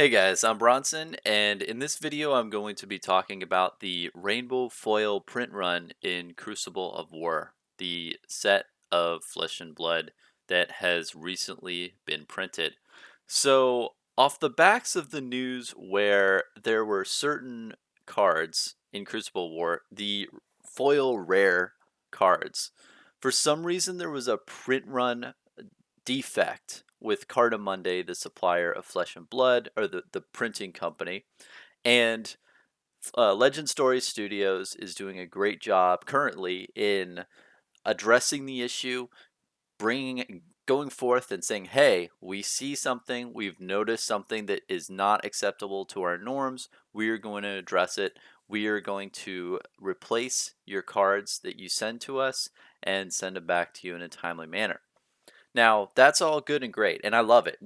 Hey guys, I'm Bronson, and in this video I'm going to be talking about the Rainbow Foil print run in Crucible of War, the set of Flesh and Blood that has recently been printed. So, off the backs of the news where there were certain cards in Crucible of War, the foil rare cards, for some reason there was a print run defect with Cardamundi, the supplier of Flesh and Blood, or the printing company. And Legend Story Studios is doing a great job currently in addressing the issue, going forth and saying, hey, we see something, we've noticed something that is not acceptable to our norms, we are going to address it. We are going to replace your cards that you send to us and send them back to you in a timely manner. Now, that's all good and great, and I love it.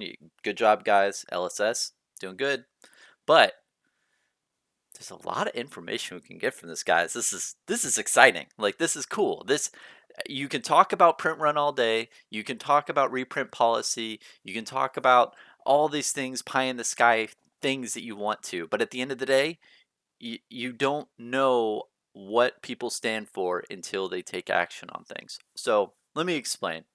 Good job, guys. LSS, doing good. But there's a lot of information we can get from this, guys. This is exciting. Like, this is cool. This you can talk about print run all day. You can talk about reprint policy. You can talk about all these things, pie in the sky things that you want to. But at the end of the day, you don't know what people stand for until they take action on things. So let me explain.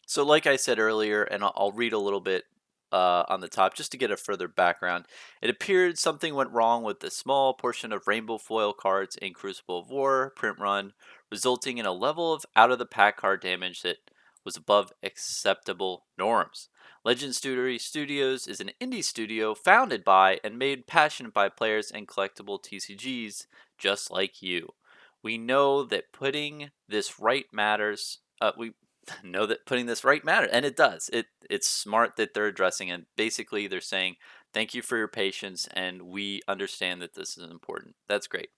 So, like I said earlier, and I'll read a little bit on the top just to get a further background. It appeared something went wrong with the small portion of rainbow foil cards in Crucible of War print run, resulting in a level of out of the pack card damage that was above acceptable norms. Legend Studios is an indie studio founded by and made passionate by players and collectible TCGs just like you. We know that putting this right matters. We know that putting this right matters, and it does. It's smart that they're addressing it. Basically, they're saying thank you for your patience, and we understand that this is important. That's great.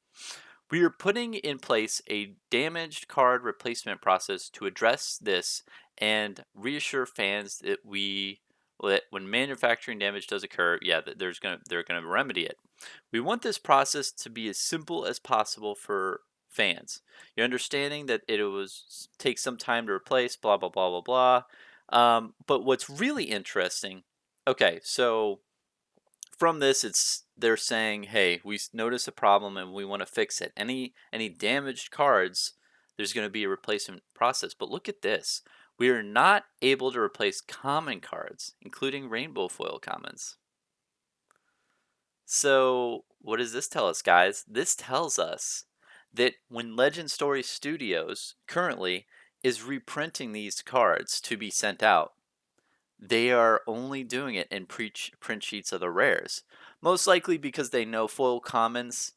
We are putting in place a damaged card replacement process to address this and reassure fans that when manufacturing damage does occur, yeah, that they're gonna remedy it. We want this process to be as simple as possible for fans. You're understanding that it was take some time to replace, blah blah blah blah blah. But what's really interesting, okay, so from this, they're saying, hey, we notice a problem and we want to fix it. Any damaged cards, there's going to be a replacement process. But look at this. We are not able to replace common cards, including rainbow foil commons. So, what does this tell us, guys? This tells us that when Legend Story Studios currently is reprinting these cards to be sent out, they are only doing it in print sheets of the rares. Most likely because they know foil commons,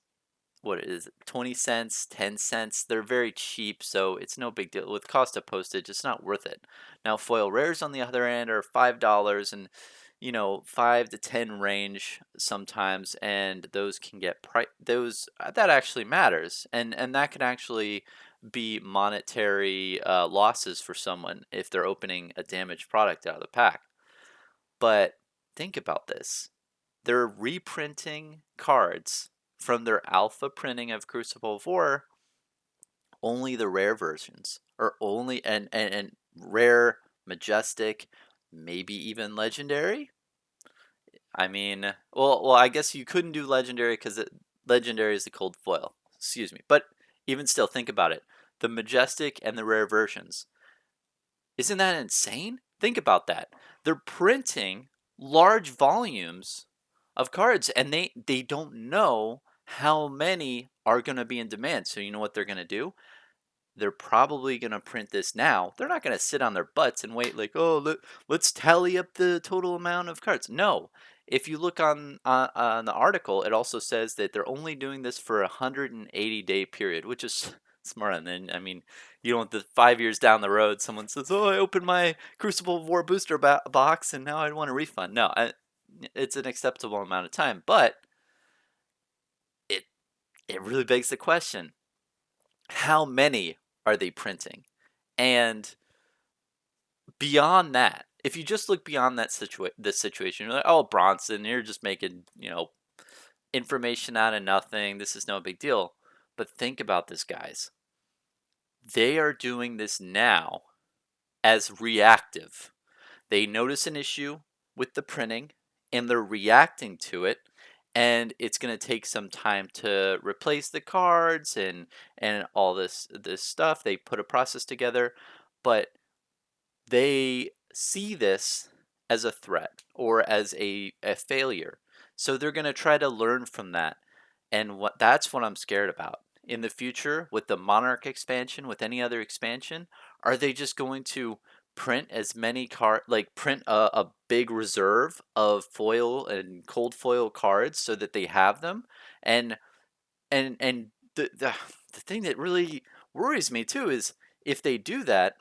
what is it, 20 cents, 10 cents, they're very cheap, so it's no big deal. With cost of postage, it's not worth it. Now, foil rares on the other end are $5 and 5 to 10 range sometimes, and those can get those that actually matters, and that can actually be monetary losses for someone if they're opening a damaged product out of the pack. But think about this. They're reprinting cards from their alpha printing of Crucible of War, only the rare versions, or only and rare, majestic, maybe even legendary. I mean, well, I guess you couldn't do legendary because legendary is the cold foil. Excuse me, but even still, think about it. The majestic and the rare versions. Isn't that insane? Think about that. They're printing large volumes of cards, and they don't know how many are going to be in demand. So you know what they're going to do? They're probably going to print this now. They're not going to sit on their butts and wait like, oh, let's tally up the total amount of cards. No. If you look on the article, it also says that they're only doing this for a 180-day period, which is smart. And then, I mean, you don't, the 5 years down the road, someone says, oh, I opened my Crucible of War booster box and now I want a refund. No, it's an acceptable amount of time, but it it really begs the question: how many are they printing? And beyond that, if you just look beyond that this situation, you're like, oh, Bronson, you're just making information out of nothing. This is no big deal. But think about this, guys. They are doing this now as reactive. They notice an issue with the printing and they're reacting to it, and it's going to take some time to replace the cards and all this stuff. They put a process together, but they see this as a threat or as a failure. So they're going to try to learn from that. And that's what I'm scared about. In the future, with the Monarch expansion, with any other expansion, are they just going to print as many like print a big reserve of foil and cold foil cards so that they have them? And and the thing that really worries me too is if they do that,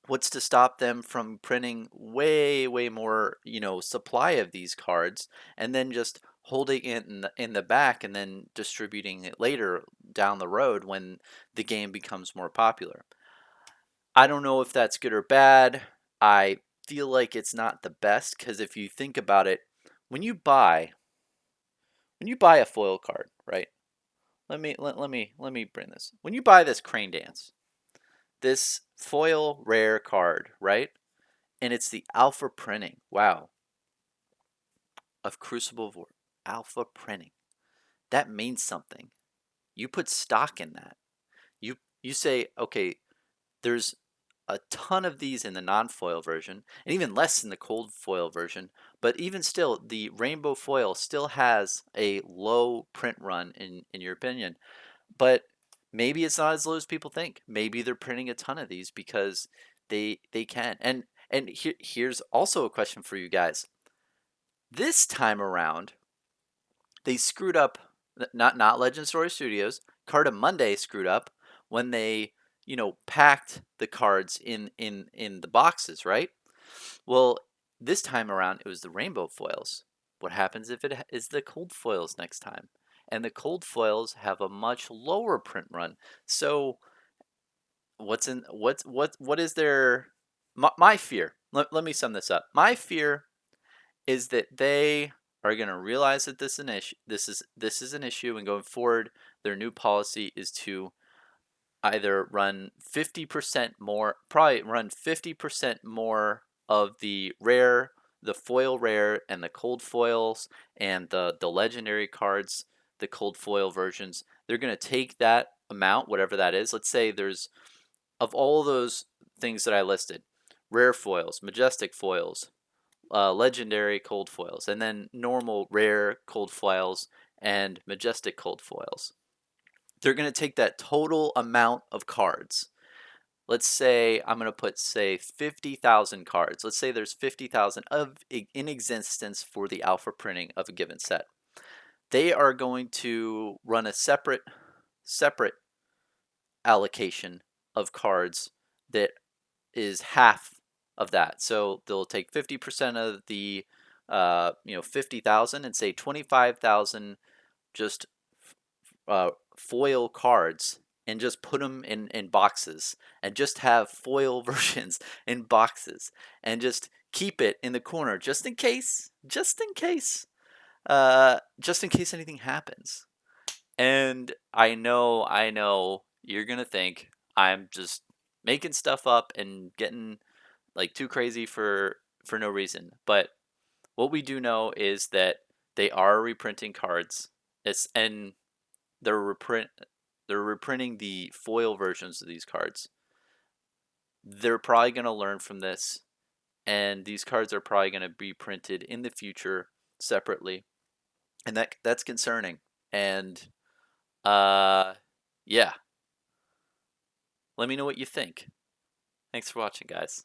what's to stop them from printing way more, supply of these cards and then just holding it in the back and then distributing it later down the road when the game becomes more popular? I don't know if that's good or bad. I feel like it's not the best because if you think about it, when you buy a foil card, right? Let me bring this. When you buy this Crane Dance, this foil rare card, right? And it's the alpha printing. Wow. Of Crucible of War. Alpha printing. That means something. You put stock in that. You say, okay, there's a ton of these in the non-foil version, and even less in the cold foil version. But even still, the rainbow foil still has a low print run, in your opinion. But maybe it's not as low as people think. Maybe they're printing a ton of these because they can. And here's also a question for you guys. This time around, they screwed up. Not Legend Story Studios. Carta Monday screwed up when they packed the cards in the boxes, right? Well, this time around it was the rainbow foils. What happens if it is the cold foils next time? And the cold foils have a much lower print run. So what is their my fear? Let me sum this up. My fear is that they are going to realize that this is an issue. This is an issue, and going forward, their new policy is to either run 50% more, probably run 50% more of the foil rare, and the cold foils, and the legendary cards, the cold foil versions. They're going to take that amount, whatever that is. Let's say there's of all those things that I listed, rare foils, majestic foils, legendary cold foils, and then normal rare cold foils and majestic cold foils. They're going to take that total amount of cards. Let's say I'm going to put, say, 50,000 cards. Let's say there's 50,000 in existence for the alpha printing of a given set. They are going to run a separate allocation of cards that is half of that. So they'll take 50% of the 50,000 and say 25,000 just foil cards, and just put them in boxes and just have foil versions in boxes and just keep it in the corner just in case, just in case anything happens. And I know you're gonna think I'm just making stuff up and getting like too crazy for no reason. But what we do know is that they are reprinting cards. And they're reprinting the foil versions of these cards. They're probably gonna learn from this, and these cards are probably gonna be printed in the future separately, and that's concerning. And yeah, let me know what you think. Thanks for watching, guys.